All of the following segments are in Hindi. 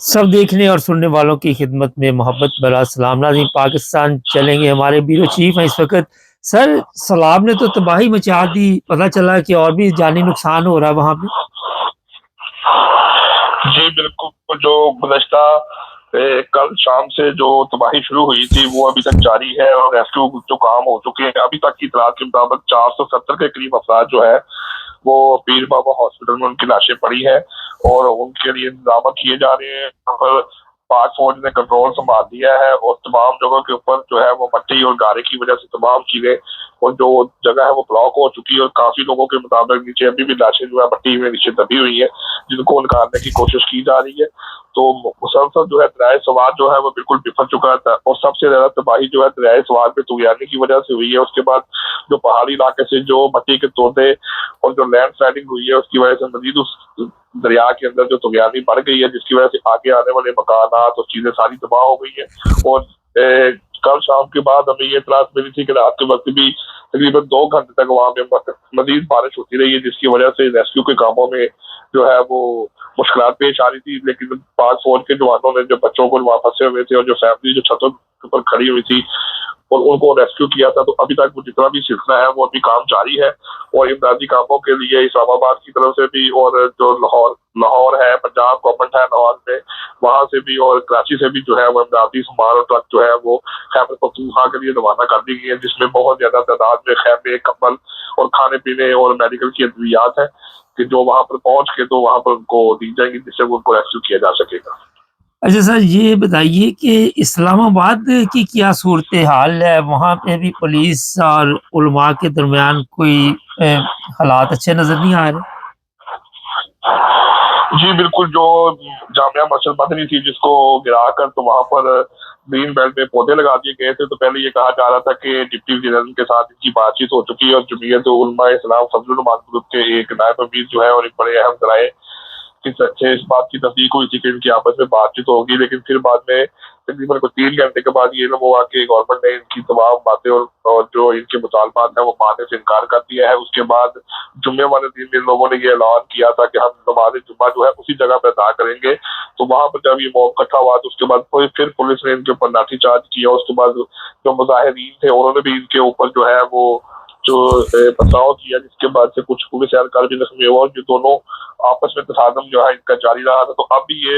सब देखने और सुनने वालों की खिदमत में मोहब्बत भरा सलाम। नाज़रीन, पाकिस्तान चलेंगे, हमारे ब्यूरो चीफ हैं इस वक्त। सर, सैलाब ने तो तबाही मचा दी, पता चला कि और भी जानी नुकसान हो रहा है वहाँ पे। जी बिल्कुल, जो गुज़श्ता कल शाम से जो तबाही शुरू हुई थी वो अभी तक जारी है और रेस्क्यू जो काम हो चुके हैं। अभी तक की इत्तलात के मुताबिक 470 के करीब अफराद जो है वो पीर बाबा हॉस्पिटल में उनकी लाशें पड़ी है और उनके लिए इंतजाम किए जा रहे हैं। यहाँ पर पाक फौज ने कंट्रोल संभाल दिया है और तमाम जगहों के ऊपर जो है वो मट्टी और गारे की वजह से तमाम चीजें और जो जगह है वो ब्लॉक हो चुकी है और काफी लोगों के मुताबिक नीचे अभी भी लाशें जो है मट्टी में नीचे दबी हुई है, जिनको निकालने की कोशिश की जा रही है। तो मुसलसल जो है दरियाए सवार जो है वो बिल्कुल बिफर चुका था और सबसे ज्यादा तबाही जो है दरियाए सवार पे तुगयानी की वजह से हुई है। उसके बाद जो पहाड़ी इलाके से जो मट्टी के तोड़े और जो लैंड स्लाइडिंग हुई है उसकी वजह से मजीद उस दरिया के अंदर जो तुगयानी बढ़ गई है, जिसकी वजह से आगे आने वाले मकानात और चीजें सारी तबाह हो गई है। और कल शाम के बाद हमें ये इतलात मिली थी कि रात के वक्त भी तकरीबन 2 घंटे तक वहां पे मजीद बारिश होती रही है, जिसकी वजह से रेस्क्यू के कामों में जो है वो मुश्किल पेश आ रही थी। लेकिन पाक फौज के जवानों ने जो बच्चों को वहां फंसे हुए थे और जो फैमिली जो छतों के ऊपर खड़ी हुई थी और उनको रेस्क्यू किया था, तो अभी तक वो जितना भी सिलसिला है वो अभी काम जारी है। और इमदादी कामों के लिए इस्लामाबाद की तरफ से भी और जो लाहौर लाहौर है, पंजाब गवर्नमेंट है लाहौर में, वहां से भी और कराची से भी जो है वो इमदादी सामान और ट्रक जो है वो खैबर पख्तूनख्वा के लिए रवाना कर दी गई है, जिसमें बहुत ज्यादा तादाद में खैमे, कम्बल और खाने पीने और मेडिकल की अद्वियात है कि जो वहां पर पहुंच के तो वहां पर उनको दी जाएंगी, जिससे वो उनको रेस्क्यू किया जा सकेगा। अच्छा सर, ये बताइए कि इस्लामाबाद की क्या सूरत हाल है? वहाँ पे भी पुलिस और उलमा के दरमियान कोई हालात अच्छे नजर नहीं आ रहे। जी बिल्कुल, जो जामिया मस्जिद मदनी थी जिसको गिराकर तो वहां पर ग्रीन बेल्ट में पौधे लगा दिए गए थे, तो पहले ये कहा जा रहा था कि डिप्टी वज़ीर के साथ इनकी बातचीत हो चुकी है और जमीयत उलमा इस्लाम फजलुल रहमान ग्रुप के एक नायब अमीर जो है और एक बड़े अहम जराए से इस बात की तस्दीक हुई थी कि इनकी आपस में बातचीत होगी। लेकिन फिर बाद में तकरीबन को 3 घंटे के बाद ये हुआ कि गवर्नमेंट ने इनकी तमाम बातें और जो इनके मुतालबात है वो मानने से इनकार कर दिया है। उसके बाद जुम्मे वाले दिन इन लोगों ने ये ऐलान किया था कि हम नमाज जुम्मा जो है उसी जगह पर अदा करेंगे। तो वहां पर जब ये मॉब इकट्ठा हुआ तो उसके बाद फिर पुलिस ने इनके ऊपर लाठीचार्ज किया। उसके बाद जो मुजाहिरीन थे उन्होंने भी इनके ऊपर जो है वो जो पथराव किया, जिसके बाद से कुछ पुलिस एहलकार भी जख्मी हुआ और ये दोनों आपस में तसादम जो है इनका जारी रहा था। तो अब भी ये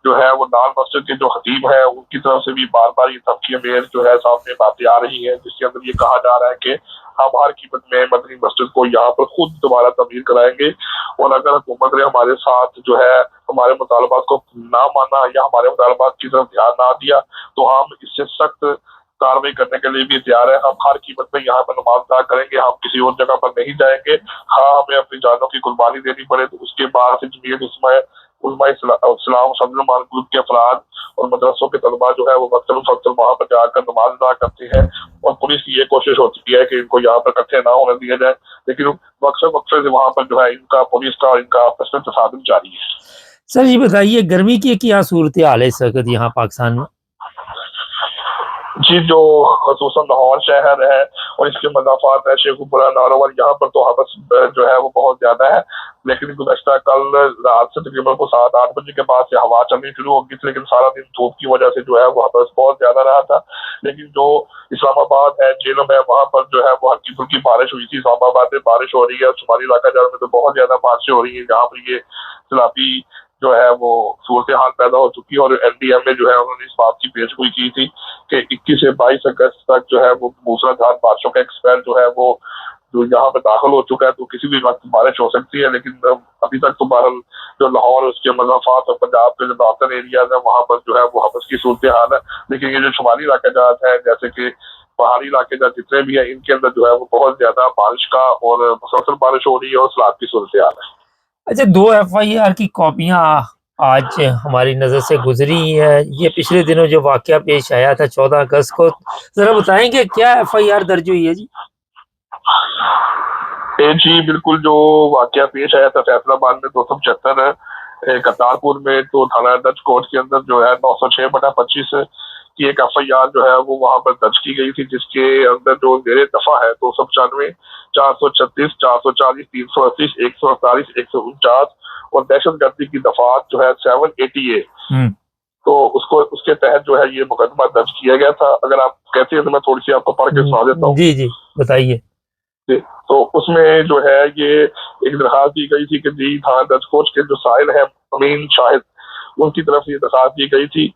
जो है वो लाल मस्जिद के जो खतीब है उनकी तरफ से भी बार बार ये धमकी मेल जो है सामने बातें आ रही है, जिसके अंदर ये कहा जा रहा है कि हम हर कीमत में मदनी मस्जिद को यहाँ पर खुद दोबारा तमीर कराएंगे और अगर हुकूमत ने हमारे साथ जो है हमारे मुतालबात को ना माना या हमारे मुतालबात की तरफ ध्यान ना दिया तो हम इससे सख्त कार्रवाई करने के लिए भी तैयार है। हम हर कीमत में यहाँ पर नमाज अदा करेंगे, हम किसी और जगह पर नहीं जाएंगे। हाँ, हमें अपनी जानों की कुर्बानी देनी पड़े तो उसके बाद से जमीयत उलमा इस्लाम फजल रहमान ग्रुप के अफराद और मदरसों के तलबा जो है वो वक्तन फक्तन वहां पर जाकर नमाज अदा करते हैं और पुलिस की ये कोशिश होती है कि इनको यहाँ पर इकट्ठे ना होने दिया जाए। लेकिन वक्फे से वहां पर जो है इनका पुलिस का और इनका आपस में तसादम जारी है। सर, ये बताइए गर्मी की क्या सूरत हाल है इस वक्त यहाँ पाकिस्तान में? जी, जो खसूसन लाहौर शहर है और इसके मज़ाफ़ात है शेखुपुरा, नारोवाल, यहाँ पर तो हवस जो है वो बहुत ज्यादा है। लेकिन गुज़श्ता कल रात से तकरीबन को 7-8 बजे के बाद से हवा चलनी शुरू हो गई थी, लेकिन सारा दिन धूप की वजह से जो है वो हवस बहुत ज्यादा रहा था। लेकिन जो इस्लामाबाद है, जेलम है, वहां पर जो है वो हल्की फुल्की बारिश हुई थी। इस्लामाबाद में बारिश हो रही है, शुमाली इलाका जाने में तो बहुत ज्यादा बारिशें हो रही है, जहाँ पर ये सैलाबी जो है वो सूरत हाल पैदा हो चुकी है। और एनडीएम में जो है उन्होंने इस बात की पेशगोई की थी कि 21 से 22 अगस्त तक जो है वो मूसलाधार बारिशों का एक्सपेल जो है वो जो यहाँ पे दाखिल हो चुका है, तो किसी भी वक्त बारिश हो सकती है। लेकिन अभी तक तो बहरहाल जो लाहौर और उसके मज़ाफ़ात और पंजाब के जो नॉर्थन एरियाज है वहां पर जो है वो हवस की सूरत हाल है। लेकिन ये जो शुमाली इलाके जात है जैसे कि पहाड़ी इलाके जात जितने भी है इनके अंदर जो है वो बहुत ज्यादा बारिश का और मुसलसल बारिश हो रही है और सलाद की सूरत हाल है। अच्छा, 2 FIR की कॉपियां आज हमारी नज़र से गुजरी है। ये पिछले दिनों जो वाकया पेश आया था 14 अगस्त को, जरा बताएंगे क्या FIR दर्ज हुई है जी? जी बिल्कुल, जो वाकया पेश आया था फैसलाबाद में 275 करतारपुर में, तो थाना दर्ज कोर्ट के अंदर जो है 906/25 की एक FIR जो है वो वहां पर दर्ज की गई थी, जिसके अंदर जो जेर दफा है 295, 436, 440, 338, 148, 149 और दहशत गर्दी की दफात जो है 780A तो उसको उसके तहत जो है ये मुकदमा दर्ज किया गया था। अगर आप कहते हैं तो मैं थोड़ी सी आपको पढ़ के सुना देता हूँ। जी जी बताइए। तो उसमें जो है ये एक दरखास्त दी गई थी कि जी थाना दर्ज कोच के जो साहिल है अमीन शाहिद, उनकी तरफ से ये दरखास्त दी गई थी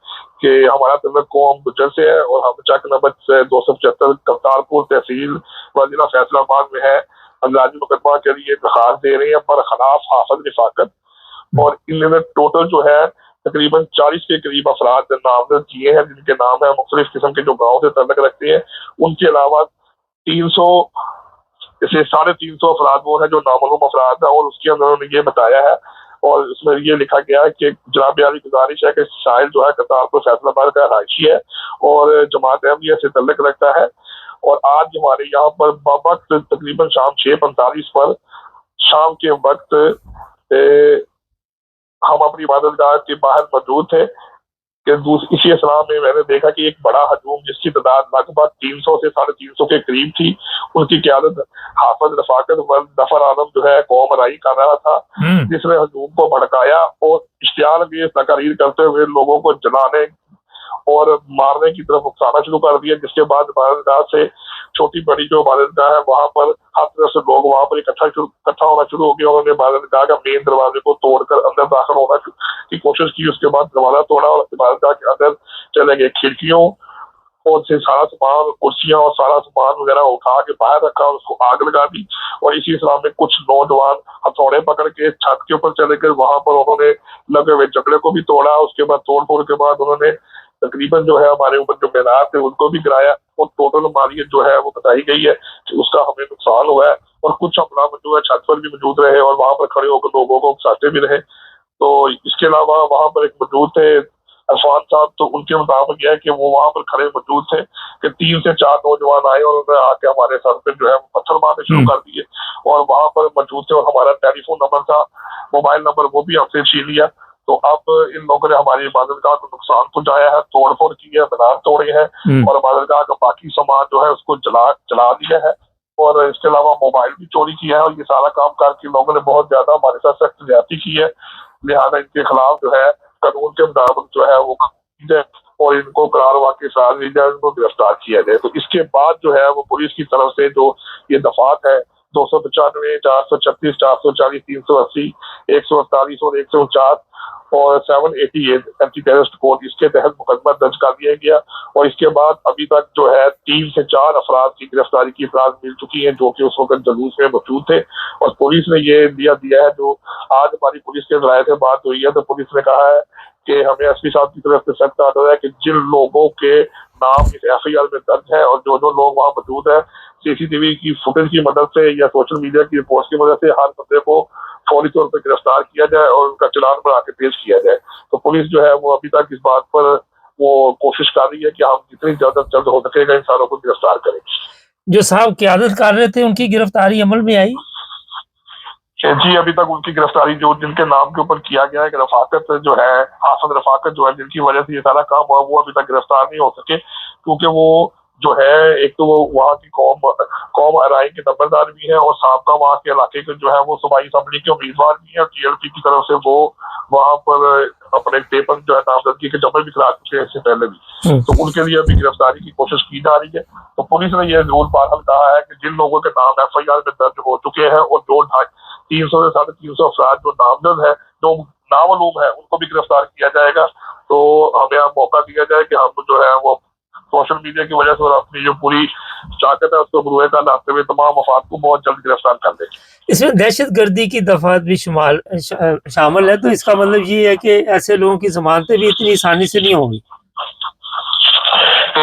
कि हमारा तल्लुक कौम गुज्जर से है और हम चक नंबर 275 करतारपुर तहसील व जिला फैसलाबाद में है। अंदाजी मुकदमा के लिए दरखास्त दे रहे हैं पर खिलाफ हाफिज रिफाकत, और इनमें टोटल जो है तकरीबन 40 के करीब अफराद नामजद किए हैं जिनके नाम है मुख्तलिफ किस्म के जो गाँव से तल्लुक रखते हैं। उनके अलावा 300 जैसे 350 अफराद वो है जो नामालूम अफराद है, और उसके अंदर उन्होंने ये बताया है और इसमें ये लिखा गया है कि जनाब यारी गुजारिश है कि साहिल जो है करतारपुर फैसलाबाद का रहायशी है और जमात अहमदिया से तल्लुक रखता है, और आज हमारे यहाँ पर वक्त तकरीबन शाम 6:45 पर शाम के वक्त हम अपनी इबादत गाह के बाहर मौजूद थे कि इसी असलाम में मैंने देखा कि एक बड़ा हजूम जिसकी तादाद लगभग 300 से 350 के करीब थी, उनकी क़यादत हाफिज रफाकत व जफर आलम जो है कौम राई कर रहा था, जिसने हजूम को भड़काया और इश्तियाल की तकरीर करते हुए लोगों को जलाने और मारने की तरफ उकसाना शुरू कर दिया। जिसके बाद इबादतगाह से छोटी बड़ी जो इबादतगाह है वहां पर हर तरह से लोग वहां पर इकट्ठा होना शुरू हो गया। उन्होंने इबादतगाह का मेन दरवाजे को तोड़कर अंदर दाखिल होना की कोशिश की। उसके बाद दरवाजा तोड़ा और इबादतगाह के अंदर चले गए। खिड़कियों और से सारा सामान, कुर्सियां और सारा सामान वगैरह उठा के बाहर रखा और उसको आग लगा दी। और इसी इस्लाम में कुछ नौजवान हथौड़े पकड़ के छत के ऊपर चले गए, वहां पर उन्होंने लगे हुए जगड़े को भी तोड़ा। उसके बाद तोड़ फोड़ के बाद उन्होंने तकरीबन जो है हमारे ऊपर जो मीनार थे उनको भी गिराया, और टोटल मालियत जो है वो बताई गई है कि उसका हमें नुकसान हुआ है। और कुछ हमला जो है छत पर भी मौजूद रहे और वहां पर खड़े होकर लोगों को उकसाते भी रहे। तो इसके अलावा वहां पर एक मौजूद थे अरफान साहब, तो उनके मुताबिक यह है कि वो वहां पर खड़े मौजूद थे कि 3 से 4 नौजवान आए और उन्होंने आके हमारे सर पे जो है पत्थर मारने शुरू कर दिए और वहां पर मौजूद थे। और हमारा टेलीफोन नंबर था, मोबाइल नंबर, वो भी हमसे छीन लिया। तो अब इन लोगों ने हमारी इबादतगाह को नुकसान पहुंचाया है, तोड़ फोड़ की है, मीनार तोड़े हैं और इबादतगाह का बाकी सामान जो है उसको जला दिया है। और इसके अलावा मोबाइल भी चोरी किया है। और ये सारा काम करके लोगों ने बहुत ज्यादा हमारे साथ सख्त ज्यादती की है। लिहाजा इनके खिलाफ जो है कानून के मुताबिक जो है वो और इनको करार वाकई सजा दी जाए, इनको गिरफ्तार किया जाए। तो इसके बाद जो है वो पुलिस की तरफ से जो ये दफात है 295, 436, 440, 380, 148 और 149 और 788 एंटी टेररिस्ट कोड, इसके तहत मुकदमा दर्ज कर दिया गया। और इसके बाद अभी तक जो है 3 से 4 अफराद की गिरफ्तारी की इतलात मिल चुकी है जो कि उस वक्त जुलूस में मौजूद थे। और पुलिस ने ये दिया है, जो आज हमारी पुलिस के जराये से बात हुई है तो पुलिस ने कहा है कि हमें एसपी साहब की तरफ से सख्त आर्डर है कि जिन लोगों के नाम इस एफआईआर में दर्ज है और जो लोग वहां मौजूद है, सीसीटीवी की फुटेज की मदद से या सोशल मीडिया की रिपोर्ट की मदद से हर बंदे को फौरी तौर पर गिरफ्तार किया जाए और उनका चालान बना के पेश किया जाए। तो पुलिस जो है वो अभी तक इस बात पर वो कोशिश कर रही है कि हम जितनी ज्यादा जल्द हो सकेगा इन सारों को गिरफ्तार करें। जो साहब क़यादत कर रहे थे उनकी गिरफ्तारी अमल में आई? जी अभी तक उनकी गिरफ्तारी जो जिनके नाम के ऊपर किया गया है, रफाकत जो है, हाफिज रफाकत जो है, जिनकी वजह से ये सारा काम हुआ, वो अभी तक गिरफ्तार नहीं हो सके क्योंकि वो जो है एक तो वो वहाँ की कौम अराई के नंबरदार भी है और साहबका वहाँ के इलाके के जो है वो सूबाई असम्बली के उम्मीदवार भी है। टीएलपी की तरफ से वो वहाँ पर अपने पेपर जो है नामजदगी के जमा भी करा चुके हैं इससे पहले भी। तो उनके लिए अभी गिरफ्तारी की कोशिश की जा रही है। तो पुलिस ने यह जरूर बहरहाल कहा है कि जिन लोगों के नाम एफआईआर में दर्ज हो चुके हैं और जो 300 से 350 अफराद जो नामजद है, जो नामालूम है, उनको भी गिरफ्तार किया जाएगा। तो हमें अब मौका दिया जाए कि हम जो है वो सोशल मीडिया की वजह से और अपनी जो पूरी ताकत है उसको बुरुए का लाते हुए तमाम अफराद को बहुत जल्द गिरफ्तार कर दें। इसमें दहशत गर्दी की दफात भी शामिल है, तो इसका मतलब ये है कि ऐसे लोगों की जमानतें भी इतनी आसानी से नहीं होंगी।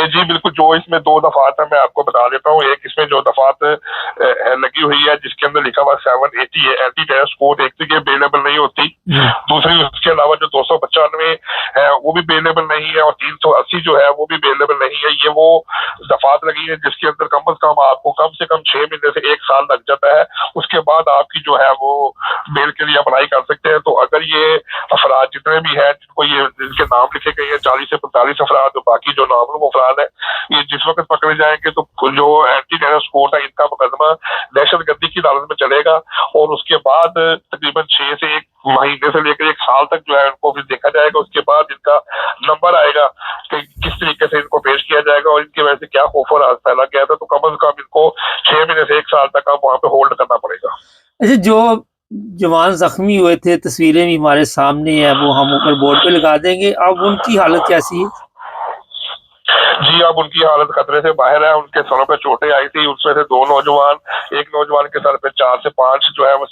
जी बिल्कुल, जो इसमें 2 दफात है मैं आपको बता देता हूँ। एक इसमें जो दफात लगी हुई है जिसके अंदर लिखा हुआ 780 है एंटी टेररिस्ट कोड, एक तो ये अवेलेबल नहीं होती। दूसरी उसके अलावा जो 295 है वो भी अवेलेबल नहीं है और 380 जो है वो भी अवेलेबल नहीं है। ये वो दफात लगी है जिसके अंदर कम से कम आपको कम से कम 6 महीने से 1 साल लग जाता है। उसके बाद आपकी जो है वो बेल के लिए अप्लाई कर सकते हैं। तो अगर ये अफराद जितने भी हैं जिनको ये जिनके नाम लिखे गए हैं 40 से 45 अफराद, बाकी जो नामालूम अफराद नौजवान है, ये जिस वक्त पकड़े जाएंगे तो जो एंटी टेररिस्ट कोर्ट है इनका मुकदमा दहशतगर्दी की अदालत में चलेगा और उसके बाद तकरीबन 6 से 1 महीने से लेकर 1 साल तक जो है उनको फिर देखा जाएगा। उसके बाद इनका नंबर आएगा कि किस तरीके से इनको पेश किया जाएगा और इनकी वजह से क्या खौफ और आस फैला गया था। तो कम से कम इनको 6 महीने से 1 साल तक अब वहां पे होल्ड करना पड़ेगा। अच्छा, जो जवान जख्मी हुए थे, तस्वीरें भी हमारे सामने है, वो हम ऊपर बोर्ड पे लगा देंगे। अब उनकी हालत कैसी है? जी, अब उनकी हालत खतरे से बाहर है। उनके सरों पे चोटें आई थी, उसमें से 2 नौजवान, एक नौजवान के सर पे 4 से 5 जो है वो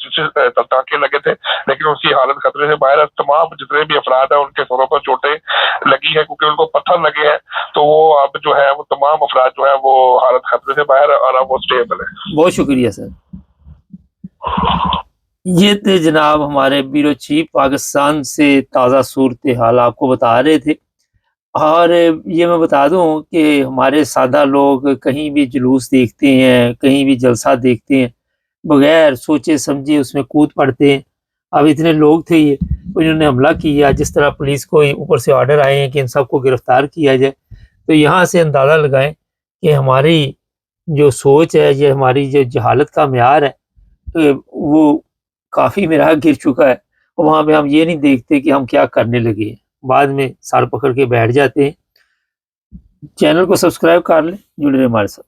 टांके लगे थे, लेकिन उसकी हालत खतरे से बाहर है। तमाम जितने भी अफराद हैं उनके सरों पर चोटें लगी है क्योंकि उनको पत्थर लगे हैं, तो वो अब जो है वो तमाम अफराद जो है वो हालत खतरे से बाहर है और अब वो स्टेबल है। बहुत शुक्रिया सर। ये थे जनाब हमारे ब्यूरो चीफ पाकिस्तान से ताज़ा सूरत हाल आपको बता रहे थे। और ये मैं बता दूं कि हमारे सादा लोग कहीं भी जुलूस देखते हैं, कहीं भी जलसा देखते हैं, बगैर सोचे समझे उसमें कूद पड़ते हैं। अब इतने लोग थे ये, इन्होंने हमला किया, जिस तरह पुलिस को ऊपर से ऑर्डर आए हैं कि इन सबको गिरफ्तार किया जाए। तो यहाँ से अंदाज़ा लगाएं कि हमारी जो सोच है, ये हमारी जो जहालत का म्यार है, तो वो काफ़ी मेरा गिर चुका है। और वहाँ पे हम ये नहीं देखते कि हम क्या करने लगे हैं, बाद में सर पकड़ के बैठ जाते हैं। चैनल को सब्सक्राइब कर लें, जुड़े रहे हमारे साथ।